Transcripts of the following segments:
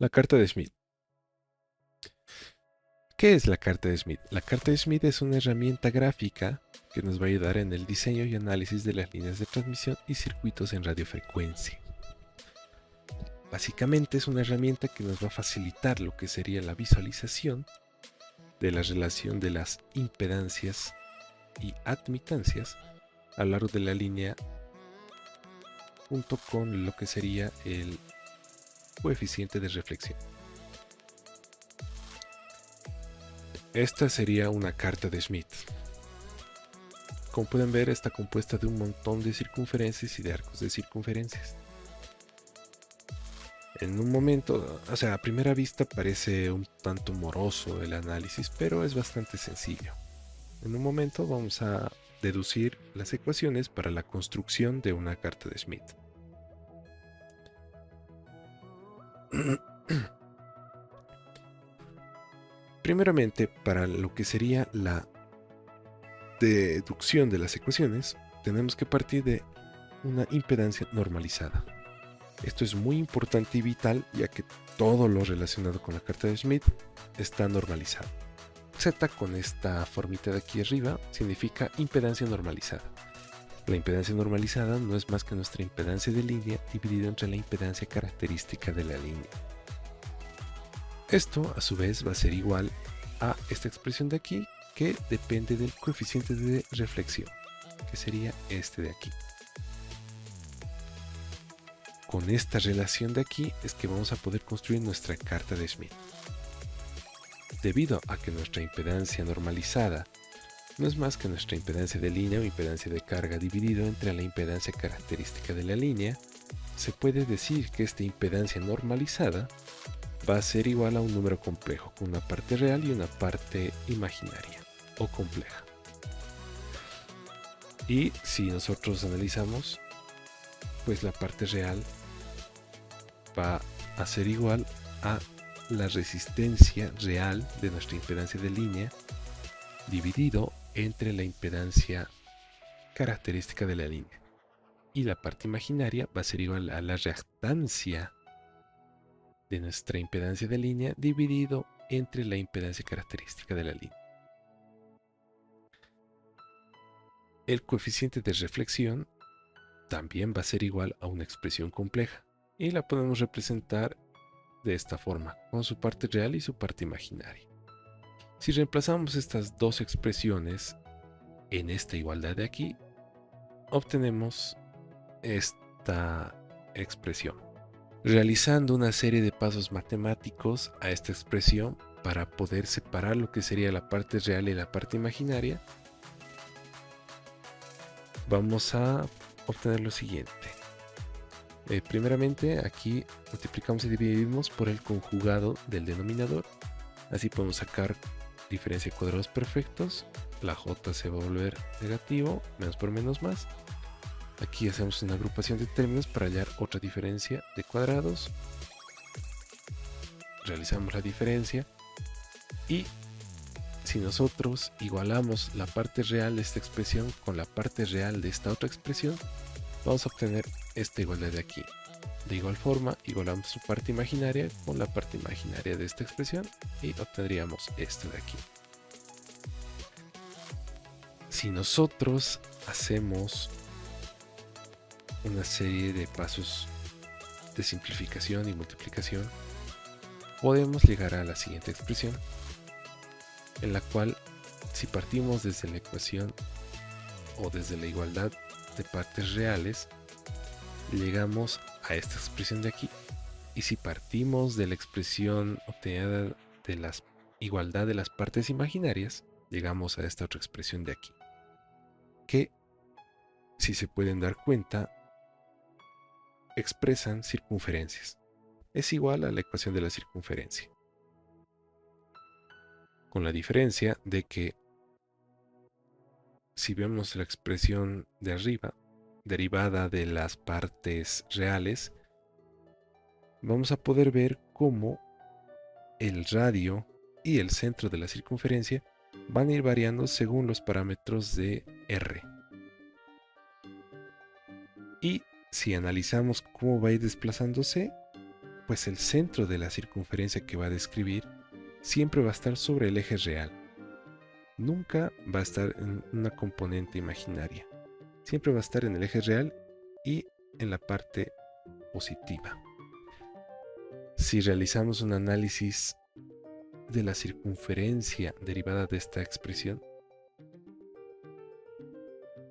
La carta de Schmidt. ¿Qué es la carta de Schmidt? La carta de Schmidt es una herramienta gráfica que nos va a ayudar en el diseño y análisis de las líneas de transmisión y circuitos en radiofrecuencia. Básicamente es una herramienta que nos va a facilitar lo que sería la visualización de la relación de las impedancias y admitancias a lo largo de la línea junto con lo que sería el coeficiente de reflexión. Esta sería una carta de Schmidt. Como pueden ver, está compuesta de un montón de circunferencias y de arcos de circunferencias. En un momento, o sea, a primera vista parece un tanto moroso el análisis, pero es bastante sencillo. En un momento vamos a deducir las ecuaciones para la construcción de una carta de Schmidt. Primeramente, para lo que sería la deducción de las ecuaciones, tenemos que partir de una impedancia normalizada. Esto es muy importante y vital, ya que todo lo relacionado con la carta de Schmidt está normalizado. Z con esta formita de aquí arriba significa impedancia normalizada. La impedancia normalizada no es más que nuestra impedancia de línea dividida entre la impedancia característica de la línea. Esto a su vez va a ser igual a esta expresión de aquí, que depende del coeficiente de reflexión, que sería este de aquí. Con esta relación de aquí es que vamos a poder construir nuestra carta de Schmidt. Debido a que nuestra impedancia normalizada no es más que nuestra impedancia de línea o impedancia de carga dividido entre la impedancia característica de la línea, se puede decir que esta impedancia normalizada va a ser igual a un número complejo, con una parte real y una parte imaginaria o compleja. Y si nosotros analizamos, pues la parte real va a ser igual a la resistencia real de nuestra impedancia de línea dividido entre la impedancia característica de la línea. Y la parte imaginaria va a ser igual a la reactancia de nuestra impedancia de línea dividido entre la impedancia característica de la línea. El coeficiente de reflexión también va a ser igual a una expresión compleja y la podemos representar de esta forma, con su parte real y su parte imaginaria. Si reemplazamos estas dos expresiones en esta igualdad de aquí, obtenemos esta expresión. Realizando una serie de pasos matemáticos a esta expresión para poder separar lo que sería la parte real y la parte imaginaria, vamos a obtener lo siguiente. Primeramente aquí multiplicamos y dividimos por el conjugado del denominador. Así podemos sacar diferencia de cuadrados perfectos. La j se va a volver negativo, menos por menos más. Aquí hacemos una agrupación de términos para hallar otra diferencia de cuadrados. Realizamos la diferencia y si nosotros igualamos la parte real de esta expresión con la parte real de esta otra expresión, vamos a obtener esta igualdad de aquí. De igual forma, igualamos su parte imaginaria con la parte imaginaria de esta expresión y obtendríamos esto de aquí. Si nosotros hacemos una serie de pasos de simplificación y multiplicación, podemos llegar a la siguiente expresión, en la cual si partimos desde la ecuación o desde la igualdad de partes reales, llegamos a esta expresión de aquí. Y si partimos de la expresión obtenida de la igualdad de las partes imaginarias, llegamos a esta otra expresión de aquí, que, si se pueden dar cuenta, expresan circunferencias. Es igual a la ecuación de la circunferencia, con la diferencia de que si vemos la expresión de arriba, derivada de las partes reales, vamos a poder ver cómo el radio y el centro de la circunferencia van a ir variando según los parámetros de R. Y si analizamos cómo va a ir desplazándose, pues el centro de la circunferencia que va a describir siempre va a estar sobre el eje real. Nunca va a estar en una componente imaginaria. Siempre va a estar en el eje real y en la parte positiva. Si realizamos un análisis de la circunferencia derivada de esta expresión,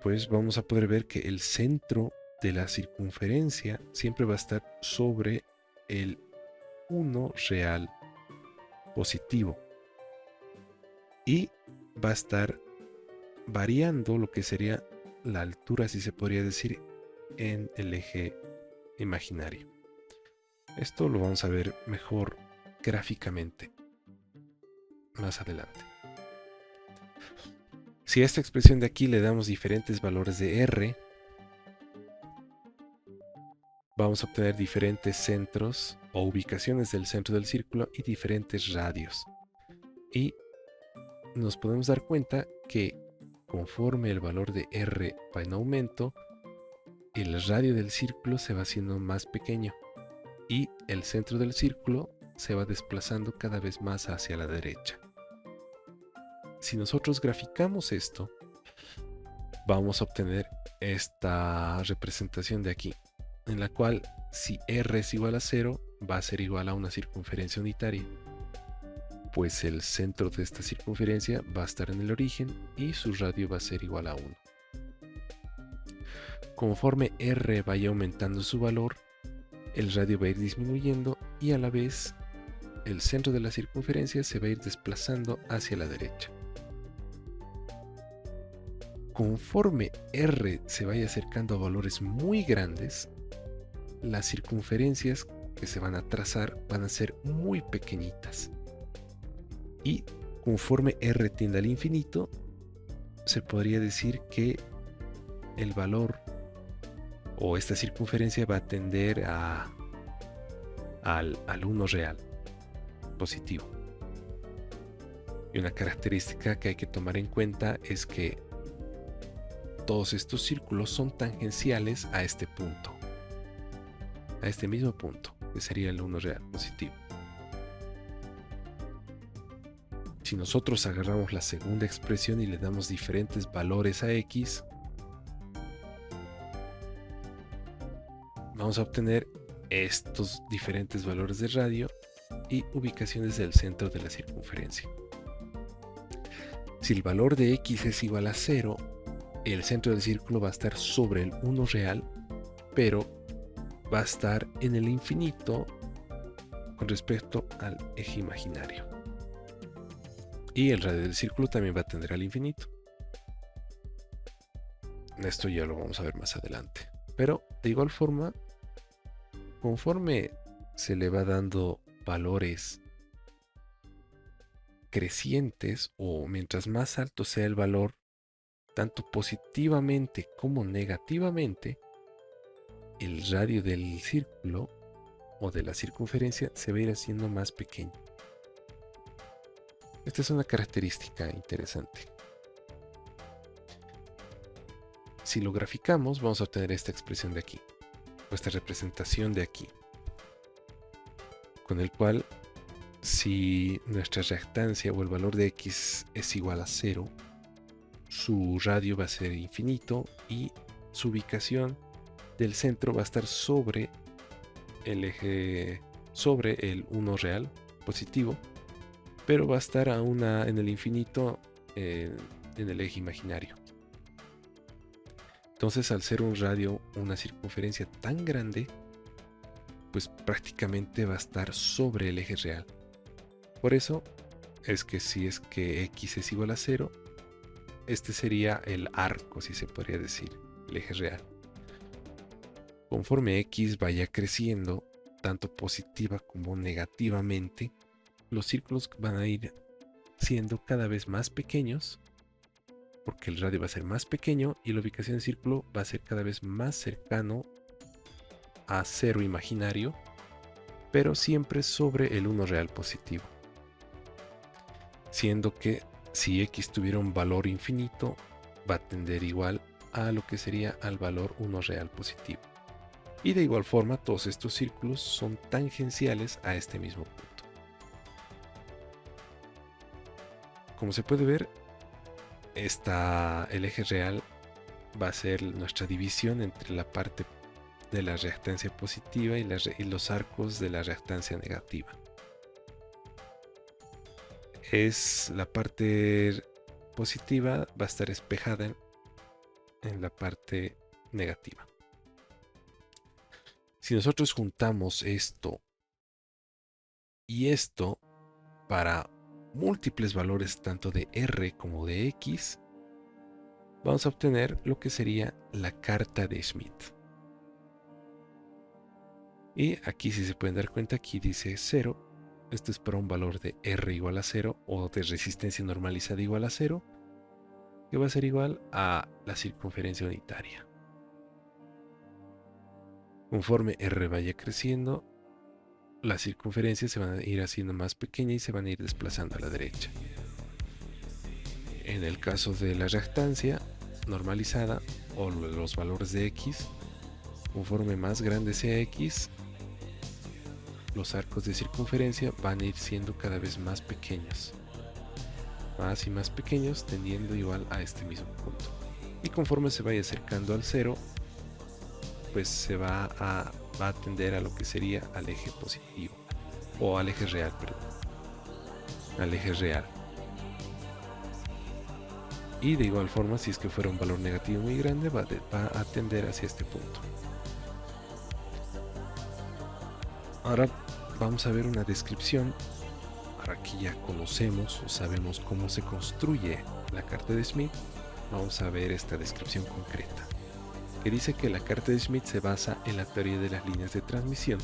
pues vamos a poder ver que el centro de la circunferencia siempre va a estar sobre el 1 real positivo y va a estar variando lo que sería la altura, si se podría decir, en el eje imaginario. Esto lo vamos a ver mejor gráficamente más adelante. Si a esta expresión de aquí le damos diferentes valores de R, vamos a obtener diferentes centros o ubicaciones del centro del círculo y diferentes radios. Y nos podemos dar cuenta que conforme el valor de R va en aumento, el radio del círculo se va haciendo más pequeño y el centro del círculo se va desplazando cada vez más hacia la derecha. Si nosotros graficamos esto, vamos a obtener esta representación de aquí, en la cual si R es igual a 0, va a ser igual a una circunferencia unitaria, pues el centro de esta circunferencia va a estar en el origen y su radio va a ser igual a 1. Conforme R vaya aumentando su valor, el radio va a ir disminuyendo y a la vez el centro de la circunferencia se va a ir desplazando hacia la derecha. Conforme R se vaya acercando a valores muy grandes, las circunferencias que se van a trazar van a ser muy pequeñitas. Y conforme R tiende al infinito, se podría decir que el valor o esta circunferencia va a tender al 1 real positivo. Y una característica que hay que tomar en cuenta es que todos estos círculos son tangenciales a este punto, a este mismo punto, que sería el 1 real positivo. Si nosotros agarramos la segunda expresión y le damos diferentes valores a x, vamos a obtener estos diferentes valores de radio y ubicaciones del centro de la circunferencia. Si el valor de x es igual a 0, el centro del círculo va a estar sobre el 1 real, pero va a estar en el infinito con respecto al eje imaginario. Y el radio del círculo también va a tender al infinito. Esto ya lo vamos a ver más adelante. Pero de igual forma, conforme se le va dando valores crecientes o mientras más alto sea el valor, tanto positivamente como negativamente, el radio del círculo o de la circunferencia se va a ir haciendo más pequeño. Esta es una característica interesante. Si lo graficamos, vamos a obtener esta expresión de aquí, o esta representación de aquí, con el cual si nuestra reactancia o el valor de x es igual a 0, su radio va a ser infinito y su ubicación del centro va a estar sobre el eje, sobre el 1 real positivo, pero va a estar en el infinito en el eje imaginario. Entonces, al ser un radio, una circunferencia tan grande, pues prácticamente va a estar sobre el eje real. Por eso es que si es que x es igual a 0, este sería el arco, si se podría decir, el eje real. Conforme x vaya creciendo, tanto positiva como negativamente, los círculos van a ir siendo cada vez más pequeños, porque el radio va a ser más pequeño y la ubicación del círculo va a ser cada vez más cercano a 0 imaginario, pero siempre sobre el 1 real positivo. Siendo que si x tuviera un valor infinito, va a tender igual a lo que sería al valor 1 real positivo. Y de igual forma todos estos círculos son tangenciales a este mismo punto. Como se puede ver, el eje real va a ser nuestra división entre la parte de la reactancia positiva y los arcos de la reactancia negativa. La parte positiva va a estar espejada en la parte negativa. Si nosotros juntamos esto y esto para múltiples valores tanto de R como de X, vamos a obtener lo que sería la carta de Schmidt. Y aquí, si se pueden dar cuenta, aquí dice 0. Esto es para un valor de R igual a 0 o de resistencia normalizada igual a 0, que va a ser igual a la circunferencia unitaria. Conforme R vaya creciendo, las circunferencias se van a ir haciendo más pequeñas y se van a ir desplazando a la derecha. En el caso de la reactancia normalizada o los valores de X, conforme más grande sea X, los arcos de circunferencia van a ir siendo cada vez más pequeños. Más y más pequeños, tendiendo igual a este mismo punto. Y conforme se vaya acercando al 0, pues se va a tender a lo que sería al eje positivo. O al eje real, perdón. Al eje real. Y de igual forma, si es que fuera un valor negativo muy grande, va a tender hacia este punto. Ahora vamos a ver una descripción. Ahora que ya conocemos o sabemos cómo se construye la carta de Schmidt, vamos a ver esta descripción concreta, que dice que la carta de Schmidt se basa en la teoría de las líneas de transmisión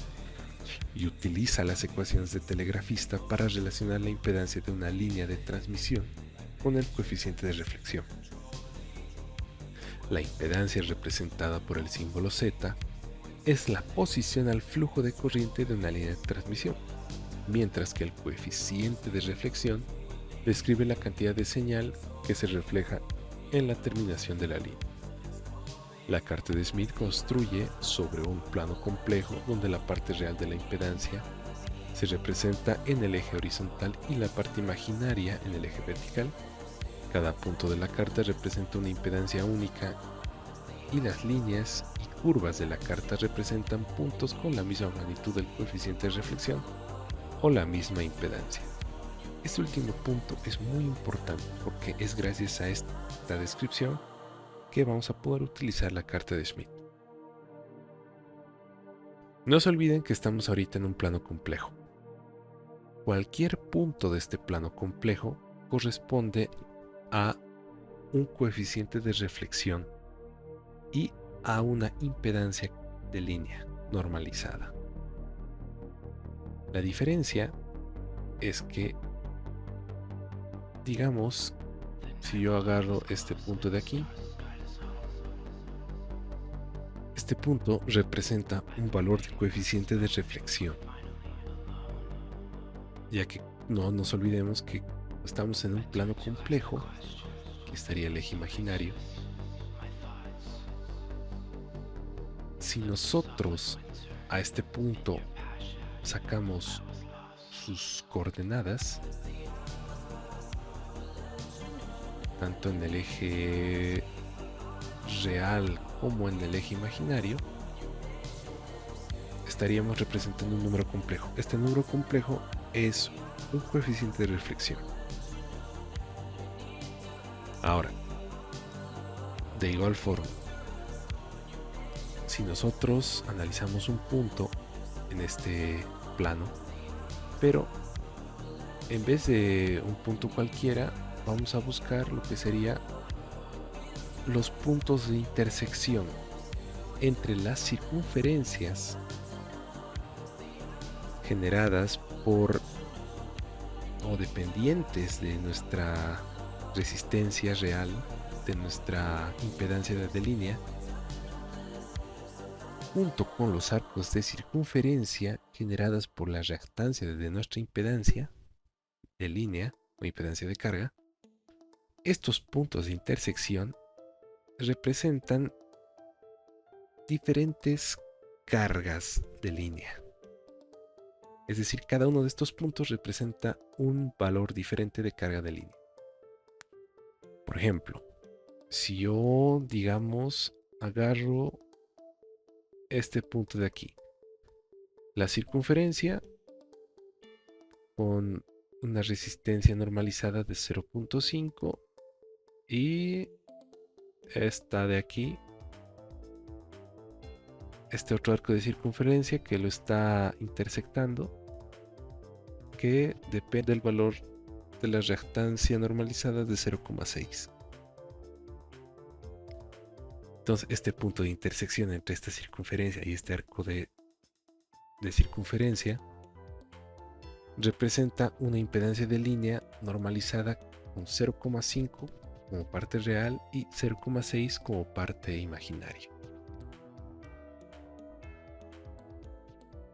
y utiliza las ecuaciones de telegrafista para relacionar la impedancia de una línea de transmisión con el coeficiente de reflexión. La impedancia representada por el símbolo Z es la posición al flujo de corriente de una línea de transmisión, mientras que el coeficiente de reflexión describe la cantidad de señal que se refleja en la terminación de la línea. La carta de Schmidt construye sobre un plano complejo donde la parte real de la impedancia se representa en el eje horizontal y la parte imaginaria en el eje vertical. Cada punto de la carta representa una impedancia única y las líneas y curvas de la carta representan puntos con la misma magnitud del coeficiente de reflexión o la misma impedancia. Este último punto es muy importante porque es gracias a esta descripción que vamos a poder utilizar la carta de Schmidt. No se olviden que estamos ahorita en un plano complejo. Cualquier punto de este plano complejo corresponde a un coeficiente de reflexión y a una impedancia de línea normalizada. La diferencia es que, digamos, si yo agarro este punto de aquí, este punto representa un valor de coeficiente de reflexión, ya que no nos olvidemos que estamos en un plano complejo, que estaría el eje imaginario. Si nosotros a este punto sacamos sus coordenadas, tanto en el eje real como en el eje imaginario, estaríamos representando un número complejo. Este número complejo es un coeficiente de reflexión. Ahora, de igual forma, si nosotros analizamos un punto en este plano, pero en vez de un punto cualquiera, vamos a buscar lo que sería los puntos de intersección entre las circunferencias generadas por o dependientes de nuestra resistencia real, de nuestra impedancia de línea, junto con los arcos de circunferencia generadas por la reactancia de nuestra impedancia de línea o impedancia de carga. Estos puntos de intersección representan diferentes cargas de línea. Es decir, cada uno de estos puntos representa un valor diferente de carga de línea. Por ejemplo, si yo, digamos, agarro este punto de aquí, la circunferencia con una resistencia normalizada de 0.5 y esta de aquí, este otro arco de circunferencia que lo está intersectando, que depende del valor de la reactancia normalizada de 0,6. Entonces este punto de intersección entre esta circunferencia y este arco de circunferencia representa una impedancia de línea normalizada con 0,5 como parte real y 0,6 como parte imaginaria.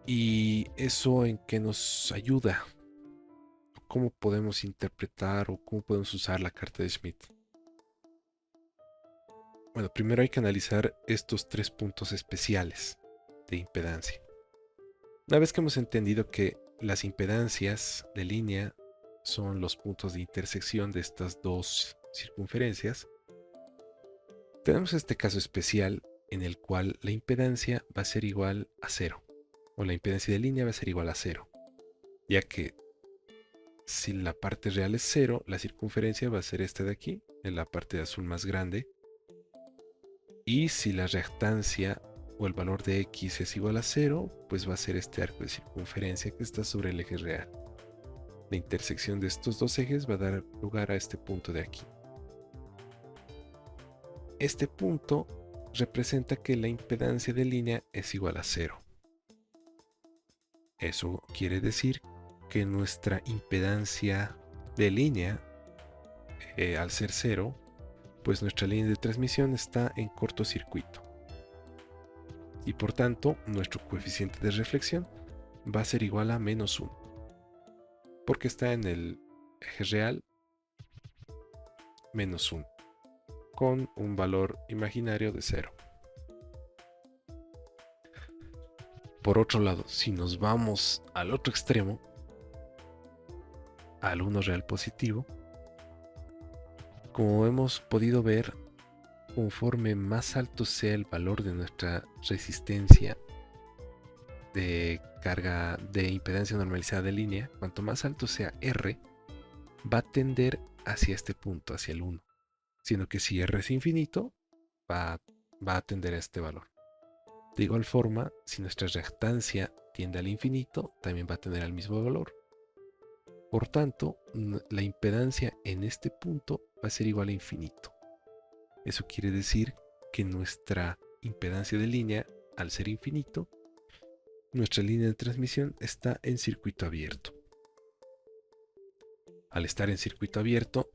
¿Y eso en qué nos ayuda? ¿Cómo podemos interpretar o cómo podemos usar la carta de Schmidt? Bueno, primero hay que analizar estos tres puntos especiales de impedancia. Una vez que hemos entendido que las impedancias de línea son los puntos de intersección de estas dos circunferencias, tenemos este caso especial en el cual la impedancia va a ser igual a 0, o la impedancia de línea va a ser igual a 0, ya que si la parte real es 0, la circunferencia va a ser esta de aquí, en la parte de azul más grande, y si la reactancia o el valor de x es igual a 0, pues va a ser este arco de circunferencia que está sobre el eje real. La intersección de estos dos ejes va a dar lugar a este punto de aquí. Este punto representa que la impedancia de línea es igual a 0. Eso quiere decir que nuestra impedancia de línea, al ser 0, pues nuestra línea de transmisión está en cortocircuito. Y por tanto, nuestro coeficiente de reflexión va a ser igual a -1. Porque está en el eje real, -1. Con un valor imaginario de 0. Por otro lado, si nos vamos al otro extremo, al 1 real positivo, como hemos podido ver, conforme más alto sea el valor de nuestra resistencia de carga de impedancia normalizada de línea, cuanto más alto sea R, va a tender hacia este punto, hacia el 1. Siendo que si R es infinito, va a tender a este valor. De igual forma, si nuestra reactancia tiende al infinito, también va a tener el mismo valor. Por tanto, la impedancia en este punto va a ser igual a infinito. Eso quiere decir que nuestra impedancia de línea, al ser infinito, nuestra línea de transmisión está en circuito abierto. Al estar en circuito abierto,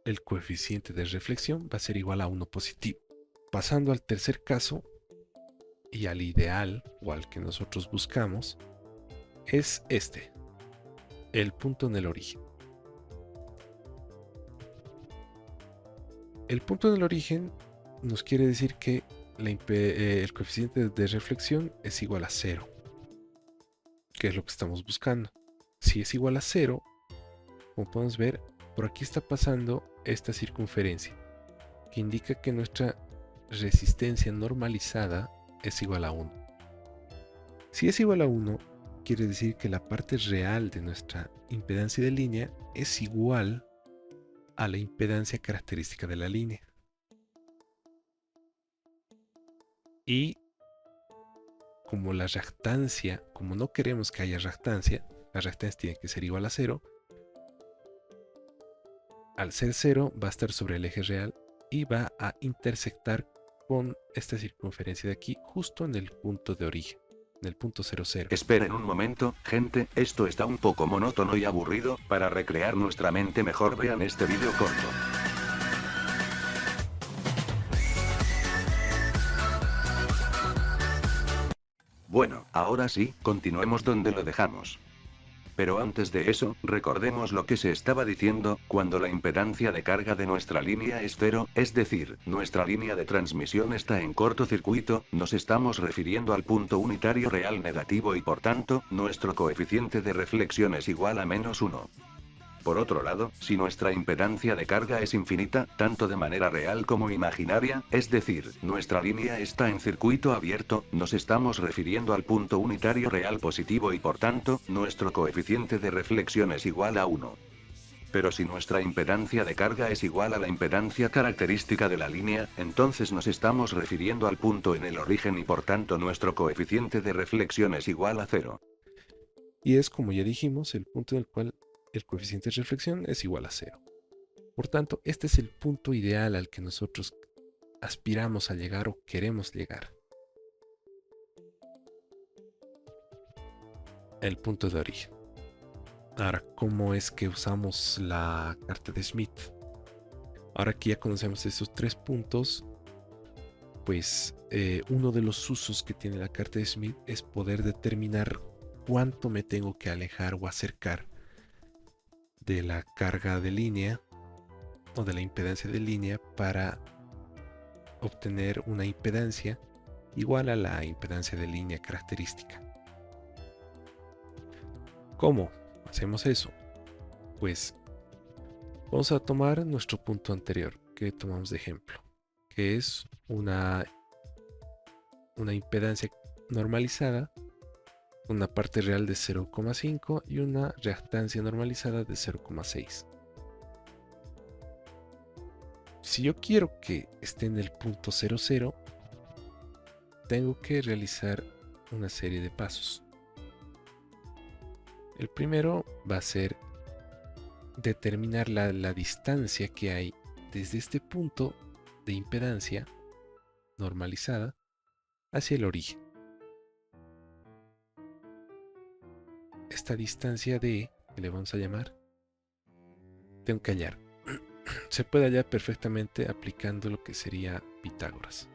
el coeficiente de reflexión va a ser igual a 1 positivo. Pasando al tercer caso, y al ideal, o al que nosotros buscamos, es este, el punto en el origen. El punto en el origen nos quiere decir que el coeficiente de reflexión es igual a 0, que es lo que estamos buscando. Si es igual a 0, como podemos ver, por aquí está pasando esta circunferencia, que indica que nuestra resistencia normalizada es igual a 1. Si es igual a 1, quiere decir que la parte real de nuestra impedancia de línea es igual a la impedancia característica de la línea. Y como la reactancia, como no queremos que haya reactancia, la reactancia tiene que ser igual a 0. Al ser 0 va a estar sobre el eje real y va a intersectar con esta circunferencia de aquí, justo en el punto de origen, en el punto 0,0. Esperen un momento, gente, esto está un poco monótono y aburrido. Para recrear nuestra mente mejor vean este vídeo corto. Bueno, ahora sí, continuemos donde lo dejamos. Pero antes de eso, recordemos lo que se estaba diciendo, cuando la impedancia de carga de nuestra línea es cero, es decir, nuestra línea de transmisión está en cortocircuito, nos estamos refiriendo al punto unitario real negativo y por tanto, nuestro coeficiente de reflexión es igual a -1. Por otro lado, si nuestra impedancia de carga es infinita, tanto de manera real como imaginaria, es decir, nuestra línea está en circuito abierto, nos estamos refiriendo al punto unitario real positivo y por tanto, nuestro coeficiente de reflexión es igual a 1. Pero si nuestra impedancia de carga es igual a la impedancia característica de la línea, entonces nos estamos refiriendo al punto en el origen y por tanto nuestro coeficiente de reflexión es igual a 0. Y es, como ya dijimos, el punto en el cual el coeficiente de reflexión es igual a 0. Por tanto, este es el punto ideal al que nosotros aspiramos a llegar o queremos llegar. El punto de origen. Ahora, ¿cómo es que usamos la carta de Schmidt? Ahora que ya conocemos estos 3 puntos, pues uno de los usos que tiene la carta de Schmidt es poder determinar cuánto me tengo que alejar o acercar de la carga de línea o de la impedancia de línea para obtener una impedancia igual a la impedancia de línea característica. ¿Cómo hacemos eso? Pues vamos a tomar nuestro punto anterior que tomamos de ejemplo, que es una impedancia normalizada, una parte real de 0,5 y una reactancia normalizada de 0,6. Si yo quiero que esté en el punto 00, tengo que realizar una serie de pasos. El primero va a ser determinar la distancia que hay desde este punto de impedancia normalizada hacia el origen. Esta distancia D, que le vamos a llamar, tengo que hallar. Se puede hallar perfectamente aplicando lo que sería Pitágoras.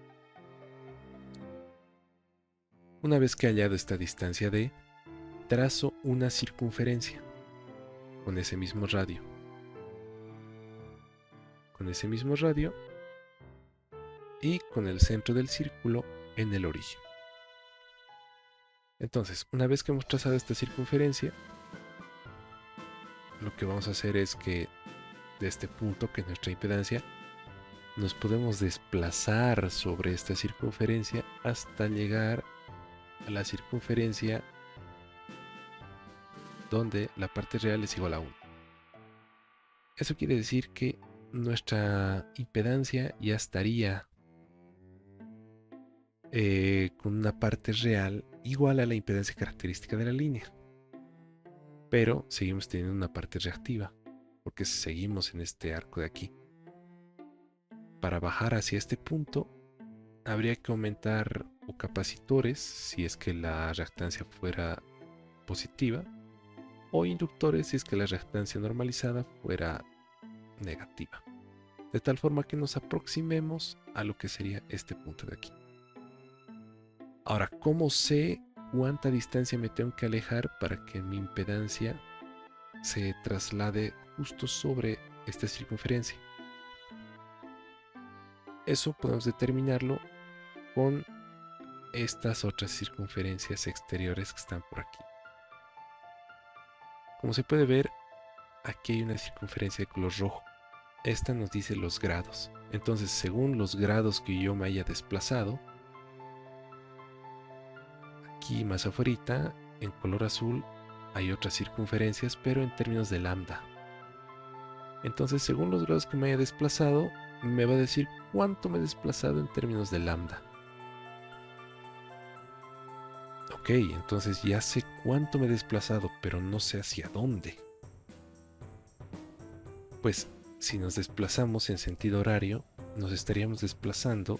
Una vez que he hallado esta distancia D, trazo una circunferencia con ese mismo radio. Con ese mismo radio y con el centro del círculo en el origen. Entonces, una vez que hemos trazado esta circunferencia, lo que vamos a hacer es que de este punto, que es nuestra impedancia, nos podemos desplazar sobre esta circunferencia hasta llegar a la circunferencia donde la parte real es igual a 1. Eso quiere decir que nuestra impedancia ya estaría con una parte real igual a la impedancia característica de la línea. Pero seguimos teniendo una parte reactiva, porque seguimos en este arco de aquí. Para bajar hacia este punto, habría que aumentar o capacitores, si es que la reactancia fuera positiva, o inductores, si es que la reactancia normalizada fuera negativa. De tal forma que nos aproximemos a lo que sería este punto de aquí. Ahora, ¿cómo sé cuánta distancia me tengo que alejar para que mi impedancia se traslade justo sobre esta circunferencia? Eso podemos determinarlo con estas otras circunferencias exteriores que están por aquí. Como se puede ver, aquí hay una circunferencia de color rojo. Esta nos dice los grados. Entonces, según los grados que yo me haya desplazado, aquí más afuera, en color azul, hay otras circunferencias, pero en términos de lambda. Entonces, según los grados que me haya desplazado, me va a decir cuánto me he desplazado en términos de lambda. Ok, entonces ya sé cuánto me he desplazado, pero no sé hacia dónde. Pues si nos desplazamos en sentido horario, nos estaríamos desplazando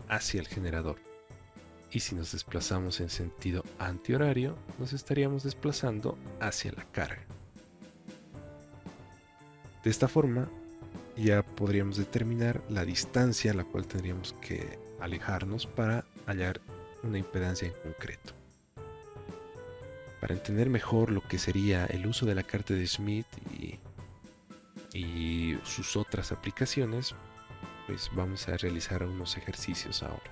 hacia el generador. Y si nos desplazamos en sentido antihorario, nos estaríamos desplazando hacia la carga. De esta forma, ya podríamos determinar la distancia a la cual tendríamos que alejarnos para hallar una impedancia en concreto. Para entender mejor lo que sería el uso de la carta de Smith y sus otras aplicaciones, pues vamos a realizar unos ejercicios ahora.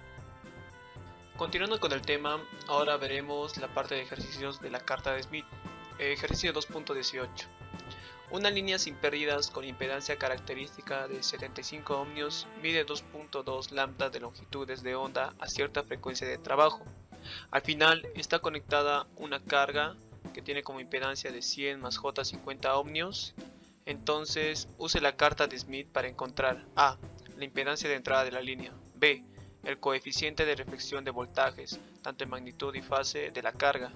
Continuando con el tema, ahora veremos la parte de ejercicios de la carta de Smith. Ejercicio 2.18. Una línea sin pérdidas con impedancia característica de 75 ohmios mide 2.2 lambda de longitudes de onda a cierta frecuencia de trabajo. Al final está conectada una carga que tiene como impedancia de 100 más J50 ohmios. Entonces use la carta de Smith para encontrar A. La impedancia de entrada de la línea. B. El coeficiente de reflexión de voltajes, tanto en magnitud y fase de la carga.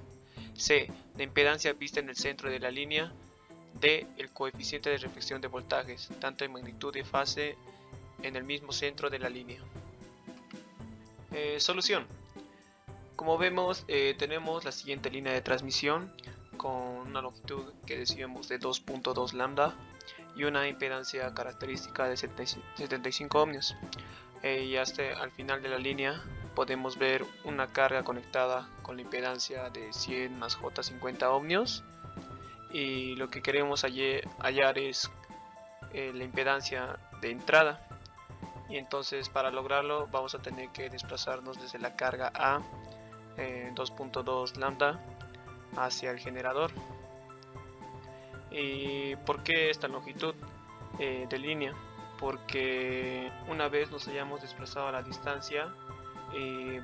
C. La impedancia vista en el centro de la línea. D. El coeficiente de reflexión de voltajes, tanto en magnitud y fase en el mismo centro de la línea. Solución. Como vemos, tenemos la siguiente línea de transmisión con una longitud que decíamos de 2.2 lambda y una impedancia característica de 75 ohmios. Y hasta al final de la línea podemos ver una carga conectada con la impedancia de 100 más J50 ohmios. Y lo que queremos hallar es la impedancia de entrada, y entonces para lograrlo vamos a tener que desplazarnos desde la carga A 2.2 lambda hacia el generador. ¿Y por qué esta longitud de línea? Porque una vez nos hayamos desplazado a la distancia,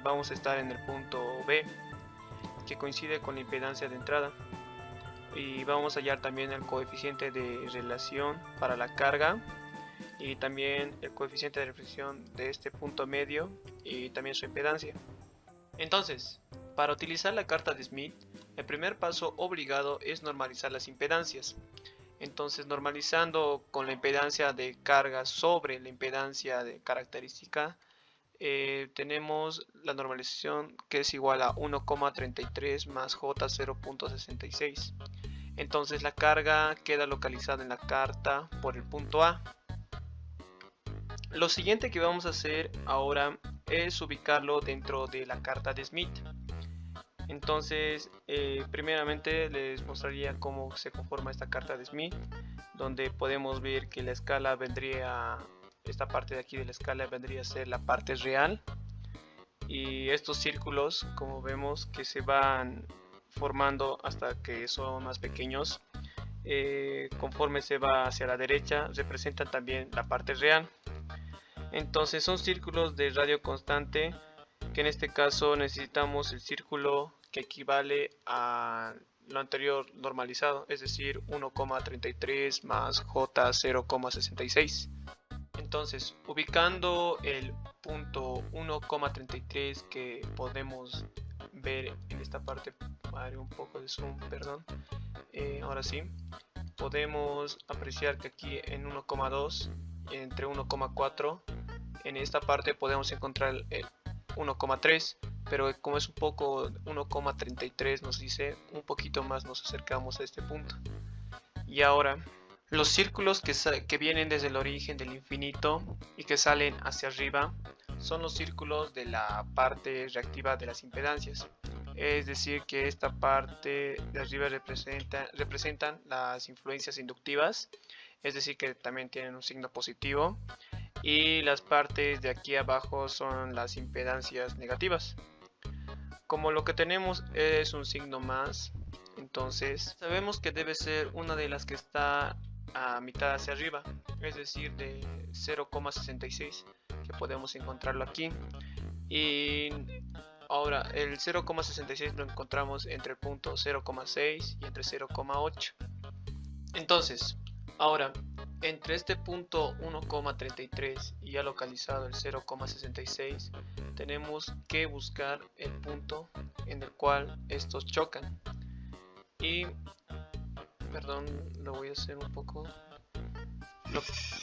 vamos a estar en el punto B, que coincide con la impedancia de entrada, y vamos a hallar también el coeficiente de relación para la carga y también el coeficiente de reflexión de este punto medio y también su impedancia. Entonces, para utilizar la carta de Smith, el primer paso obligado es normalizar las impedancias. Entonces, normalizando con la impedancia de carga sobre la impedancia de característica, tenemos la normalización que es igual a 1,33 más J 0.66. Entonces la carga queda localizada en la carta por el punto A. Lo siguiente que vamos a hacer ahora es ubicarlo dentro de la carta de Smith. Entonces, primeramente les mostraría cómo se conforma esta carta de Smith, donde podemos ver que la escala vendría, esta parte de aquí de la escala vendría a ser la parte real, y estos círculos, como vemos, que se van formando hasta que son más pequeños, conforme se va hacia la derecha, representan también la parte real. Entonces son círculos de radio constante, que en este caso necesitamos el círculo que equivale a lo anterior normalizado, es decir 1,33 más J 0,66. Entonces, ubicando el punto 1,33 que podemos ver en esta parte, haré un poco de zoom, perdón, ahora sí, podemos apreciar que aquí en 1,2, entre 1,4, en esta parte podemos encontrar el 1,3, pero como es un poco 1,33 nos dice un poquito más, nos acercamos a este punto. Y ahora los círculos que vienen desde el origen del infinito y que salen hacia arriba son los círculos de la parte reactiva de las impedancias. Es decir, que esta parte de arriba representan las influencias inductivas, es decir, que también tienen un signo positivo, y las partes de aquí abajo son las impedancias negativas. Como lo que tenemos es un signo más, entonces sabemos que debe ser una de las que está a mitad hacia arriba, es decir, de 0,66, que podemos encontrarlo aquí. Y ahora el 0,66 lo encontramos entre el punto 0,6 y entre 0,8. Entonces, ahora entre este punto 1,33 y ya localizado el 0,66, tenemos que buscar el punto en el cual estos chocan. Y perdón, lo voy a hacer un poco.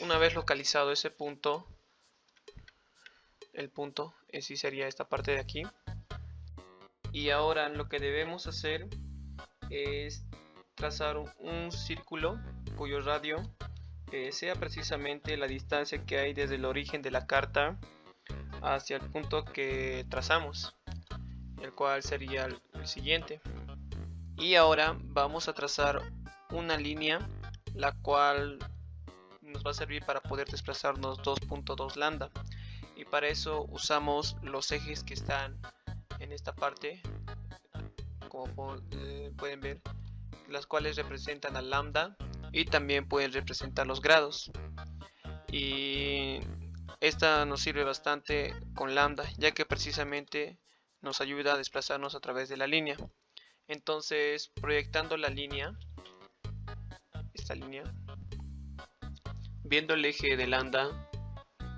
Una vez localizado ese punto, el punto en sí sería esta parte de aquí. Y ahora lo que debemos hacer es trazar un círculo cuyo radio sea precisamente la distancia que hay desde el origen de la carta hacia el punto que trazamos, el cual sería el siguiente. Y ahora vamos a trazar una línea la cual nos va a servir para poder desplazarnos 2.2 lambda, y para eso usamos los ejes que están en esta parte, como pueden ver, las cuales representan al lambda y también pueden representar los grados. Y esta nos sirve bastante con lambda, ya que precisamente nos ayuda a desplazarnos a través de la línea. Entonces, proyectando la línea, esta línea, viendo el eje de lambda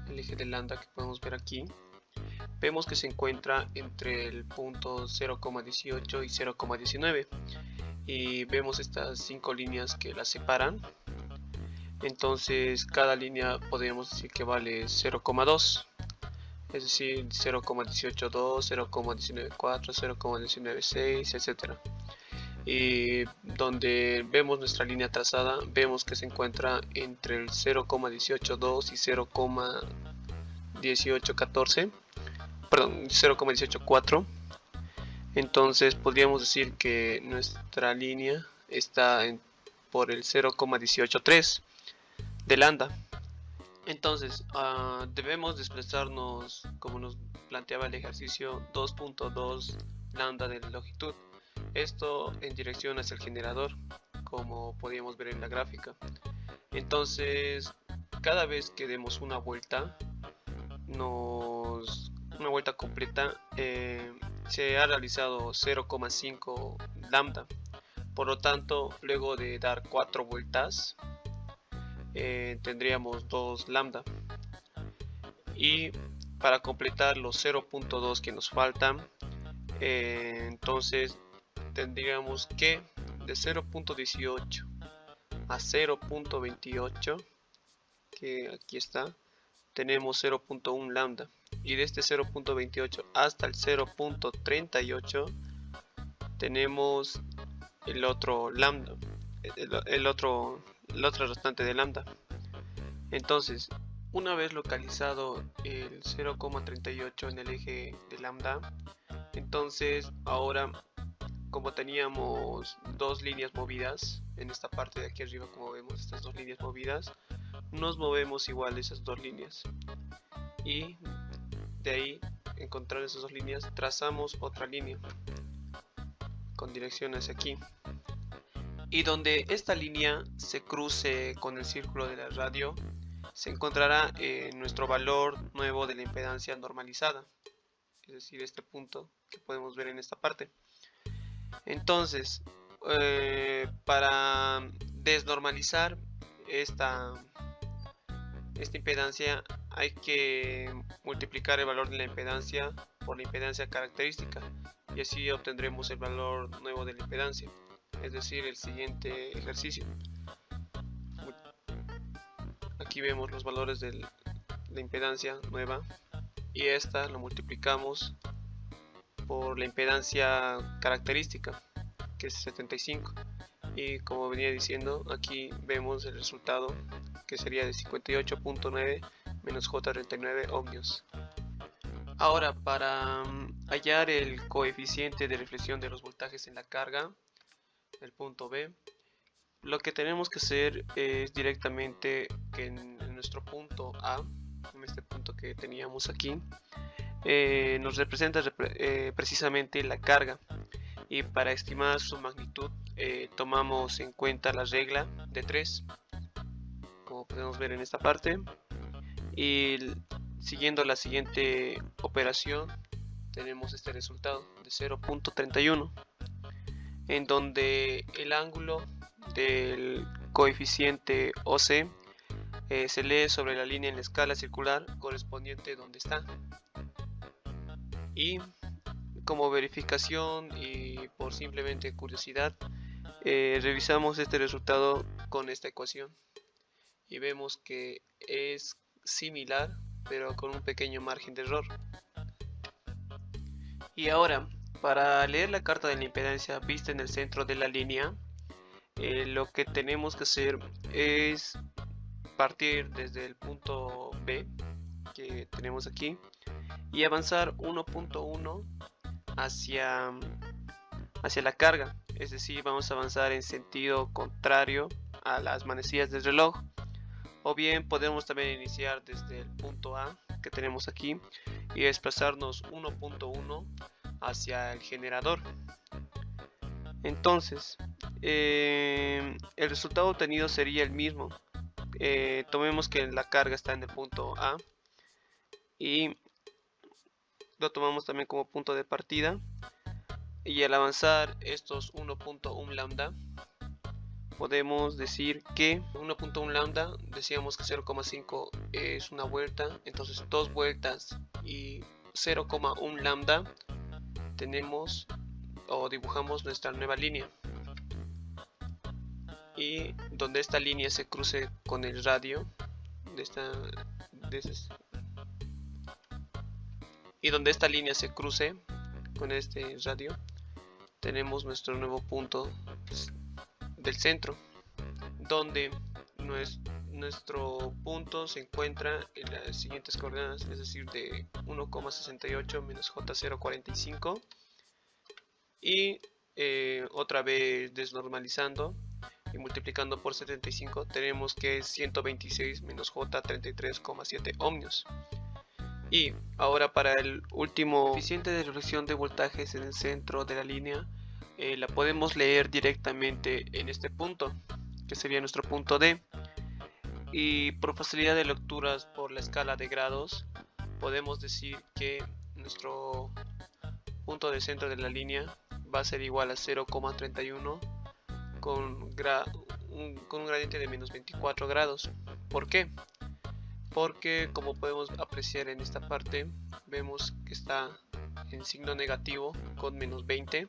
que podemos ver aquí, vemos que se encuentra entre el punto 0,18 y 0,19, y vemos estas 5 líneas que las separan. Entonces cada línea podemos decir que vale 0,2, es decir 0,182, 0,194, 0,196, etc. Y donde vemos nuestra línea trazada, vemos que se encuentra entre el 0,182 y 0,1814, perdón, 0,184. Entonces podríamos decir que nuestra línea está por el 0,183 de lambda. Entonces debemos desplazarnos, como nos planteaba el ejercicio, 2.2 lambda de longitud, esto en dirección hacia el generador, como podíamos ver en la gráfica. Entonces cada vez que demos una vuelta completa, se ha realizado 0,5 lambda. Por lo tanto, luego de dar 4 vueltas, tendríamos 2 lambda. Y para completar los 0.2 que nos faltan, entonces tendríamos que de 0.18 a 0.28, que aquí está, tenemos 0.1 lambda, y de este 0.28 hasta el 0.38 tenemos el otro lambda, el otro restante de lambda. Entonces, una vez localizado el 0,38 en el eje de lambda, entonces ahora, como teníamos dos líneas movidas en esta parte de aquí arriba, como vemos estas dos líneas movidas, nos movemos igual esas dos líneas, y de ahí, encontrar esas dos líneas, trazamos otra línea con dirección hacia aquí, y donde esta línea se cruce con el círculo de la radio, se encontrará nuestro valor nuevo de la impedancia normalizada, es decir, este punto que podemos ver en esta parte. Entonces, para desnormalizar esta impedancia, hay que multiplicar el valor de la impedancia por la impedancia característica, y así obtendremos el valor nuevo de la impedancia, es decir, el siguiente ejercicio. Aquí vemos los valores de la impedancia nueva, y esta lo multiplicamos por la impedancia característica, que es 75, y como venía diciendo, aquí vemos el resultado, que sería de 58.9 menos J39 ohmios. Ahora, para hallar el coeficiente de reflexión de los voltajes en la carga del punto B, lo que tenemos que hacer es directamente que en nuestro punto A, en este punto que teníamos aquí, nos representa precisamente la carga, y para estimar su magnitud tomamos en cuenta la regla de 3, como podemos ver en esta parte, y siguiendo la siguiente operación tenemos este resultado de 0.31, en donde el ángulo del coeficiente OC se lee sobre la línea en la escala circular correspondiente donde está. Y como verificación y por simplemente curiosidad, revisamos este resultado con esta ecuación y vemos que es similar, pero con un pequeño margen de error. Y ahora, para leer la carta de la impedancia vista en el centro de la línea, lo que tenemos que hacer es partir desde el punto B que tenemos aquí y avanzar 1.1 hacia la carga, es decir, vamos a avanzar en sentido contrario a las manecillas del reloj, o bien podemos también iniciar desde el punto A que tenemos aquí y desplazarnos 1.1 hacia el generador. Entonces el resultado obtenido sería el mismo. Tomemos que la carga está en el punto A y lo tomamos también como punto de partida, y al avanzar estos 1.1 lambda podemos decir que 1.1 lambda, decíamos que 0,5 es una vuelta, entonces 2 vueltas y 0,1 lambda tenemos o dibujamos nuestra nueva línea, y donde esta línea se cruce con el radio y donde esta línea se cruce con este radio tenemos nuestro nuevo punto del centro, donde nuestro punto se encuentra en las siguientes coordenadas, es decir, de 1,68 menos J045, y otra vez desnormalizando y multiplicando por 75 tenemos que es 126 menos J33,7 ohmios. Y ahora para el último coeficiente de reflexión de voltajes en el centro de la línea, la podemos leer directamente en este punto, que sería nuestro punto D, y por facilidad de lecturas por la escala de grados podemos decir que nuestro punto de centro de la línea va a ser igual a 0,31 con un gradiente de menos 24 grados. ¿Por qué? Porque como podemos apreciar en esta parte, vemos que está en signo negativo con menos 20.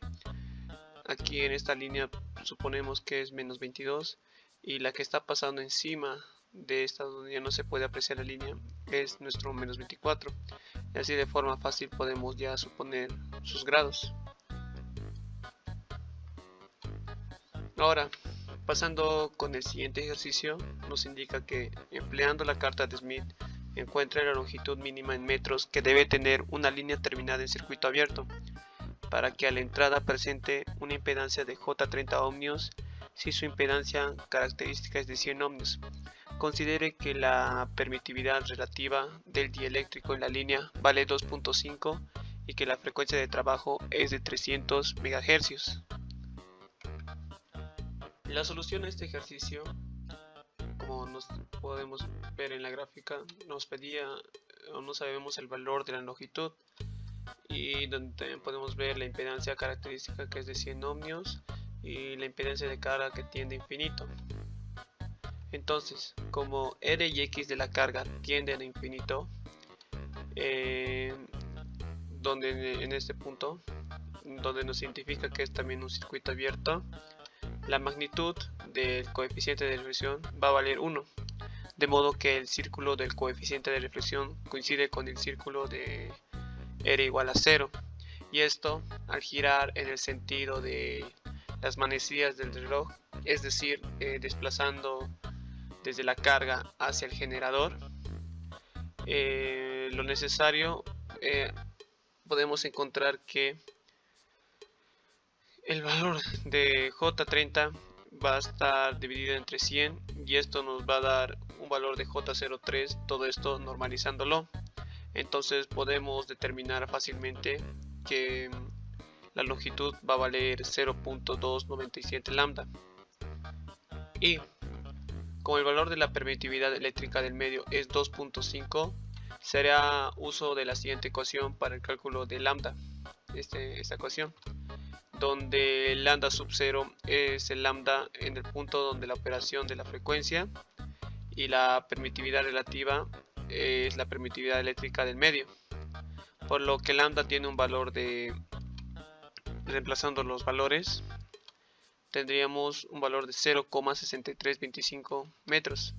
Aquí en esta línea suponemos que es menos 22, y la que está pasando encima de esta donde ya no se puede apreciar la línea es nuestro menos 24, y así de forma fácil podemos ya suponer sus grados. Ahora, pasando con el siguiente ejercicio, nos indica que empleando la carta de Smith encuentra la longitud mínima en metros que debe tener una línea terminada en circuito abierto para que a la entrada presente una impedancia de J30 ohmios si su impedancia característica es de 100 ohmios. Considere que la permitividad relativa del dieléctrico en la línea vale 2.5 y que la frecuencia de trabajo es de 300 MHz. La solución a este ejercicio, como nos podemos ver en la gráfica, nos pedía o no sabemos el valor de la longitud, y donde también podemos ver la impedancia característica que es de 100 ohmios y la impedancia de carga que tiende a infinito. Entonces, como R y X de la carga tienden a infinito, donde en este punto, donde nos identifica que es también un circuito abierto, la magnitud del coeficiente de reflexión va a valer 1, de modo que el círculo del coeficiente de reflexión coincide con el círculo de R igual a 0, y esto al girar en el sentido de las manecillas del reloj, es decir, desplazando desde la carga hacia el generador, lo necesario, podemos encontrar que el valor de J30 va a estar dividido entre 100, y esto nos va a dar un valor de J03, todo esto normalizándolo. Entonces podemos determinar fácilmente que la longitud va a valer 0.297 lambda, y como el valor de la permitividad eléctrica del medio es 2.5, será uso de la siguiente ecuación para el cálculo de lambda, esta ecuación, donde el lambda sub 0 es el lambda en el punto donde la operación de la frecuencia, y la permitividad relativa es la permitividad eléctrica del medio, por lo que lambda tiene un valor de, reemplazando los valores, tendríamos un valor de 0,6325 metros,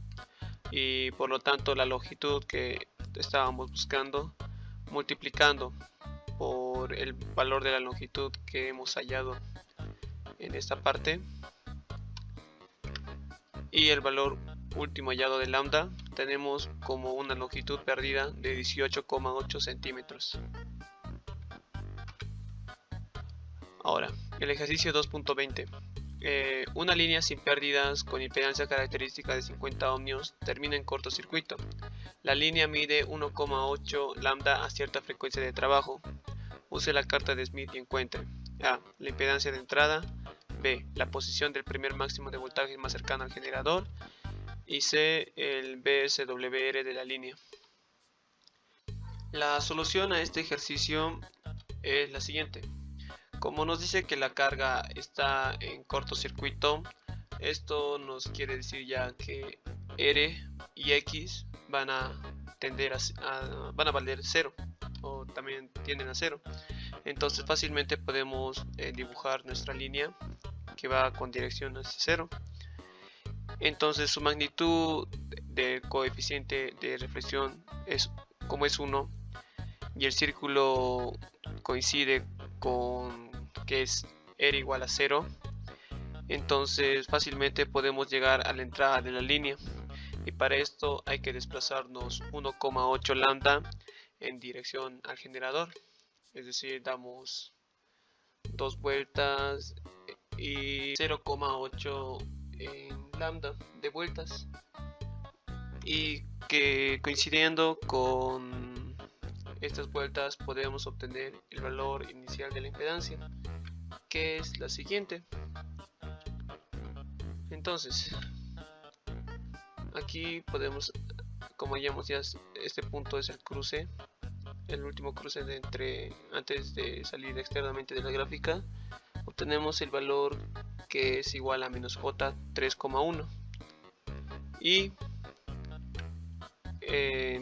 y por lo tanto la longitud que estábamos buscando, multiplicando por el valor de la longitud que hemos hallado en esta parte y el valor último hallado de lambda, tenemos como una longitud perdida de 18,8 centímetros. Ahora, El ejercicio 2.20. Una línea sin pérdidas con impedancia característica de 50 ohmios termina en cortocircuito. La línea mide 1,8 lambda a cierta frecuencia de trabajo. Use la carta de Smith y encuentre A. La impedancia de entrada, B. La posición del primer máximo de voltaje más cercano al generador y C. El VSWR de la línea. La solución a este ejercicio es la siguiente. Como nos dice que la carga está en cortocircuito, esto nos quiere decir ya que R y X van a valer 0 o también tienden a 0. Entonces fácilmente podemos dibujar nuestra línea que va con dirección hacia 0. Entonces su magnitud del coeficiente de reflexión es como es 1 y el círculo coincide con que es R igual a 0, entonces fácilmente podemos llegar a la entrada de la línea y para esto hay que desplazarnos 1,8 lambda en dirección al generador, es decir, damos 2 vueltas y 0,8 en lambda de vueltas, y que coincidiendo con estas vueltas podemos obtener el valor inicial de la impedancia, que es la siguiente. Entonces aquí podemos, como ya este punto es el cruce, el último cruce antes de salir externamente de la gráfica, obtenemos el valor que es igual a menos J 3,1 y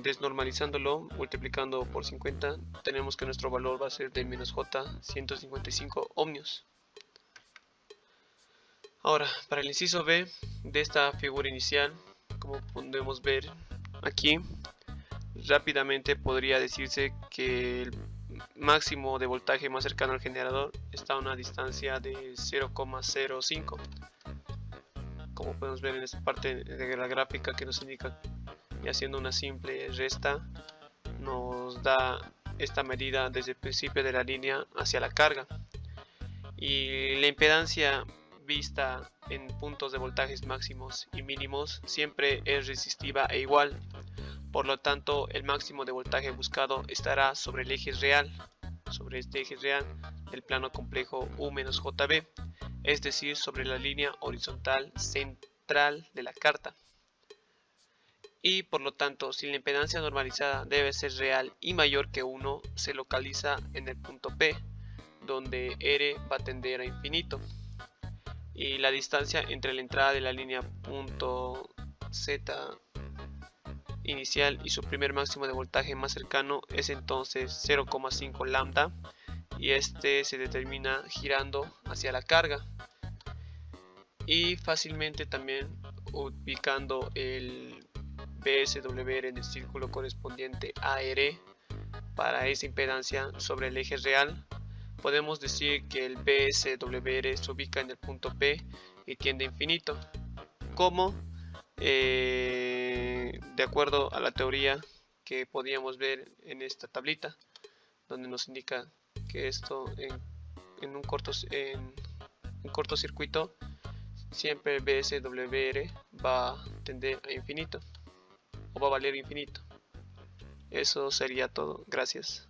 desnormalizándolo, multiplicando por 50, tenemos que nuestro valor va a ser de menos J 155 ohmios. Ahora, para el inciso B de esta figura inicial, como podemos ver aquí, rápidamente podría decirse que el máximo de voltaje más cercano al generador está a una distancia de 0,05. Como podemos ver en esta parte de la gráfica que nos indica, y haciendo una simple resta nos da esta medida desde el principio de la línea hacia la carga, y la impedancia vista en puntos de voltajes máximos y mínimos siempre es resistiva e igual. Por lo tanto, el máximo de voltaje buscado estará sobre el eje real, sobre este eje real del plano complejo U-JB, es decir, sobre la línea horizontal central de la carta. Y por lo tanto, si la impedancia normalizada debe ser real y mayor que 1, se localiza en el punto P, donde R va a tender a infinito. Y la distancia entre la entrada de la línea punto Z inicial y su primer máximo de voltaje más cercano es entonces 0,5 lambda, y este se determina girando hacia la carga. Y fácilmente también ubicando el VSWR en el círculo correspondiente a R para esa impedancia sobre el eje real, podemos decir que el VSWR se ubica en el punto P y tiende a infinito, como de acuerdo a la teoría que podíamos ver en esta tablita, donde nos indica que esto en un cortocircuito siempre el VSWR va a tender a infinito o va a valer infinito. Eso sería todo. Gracias.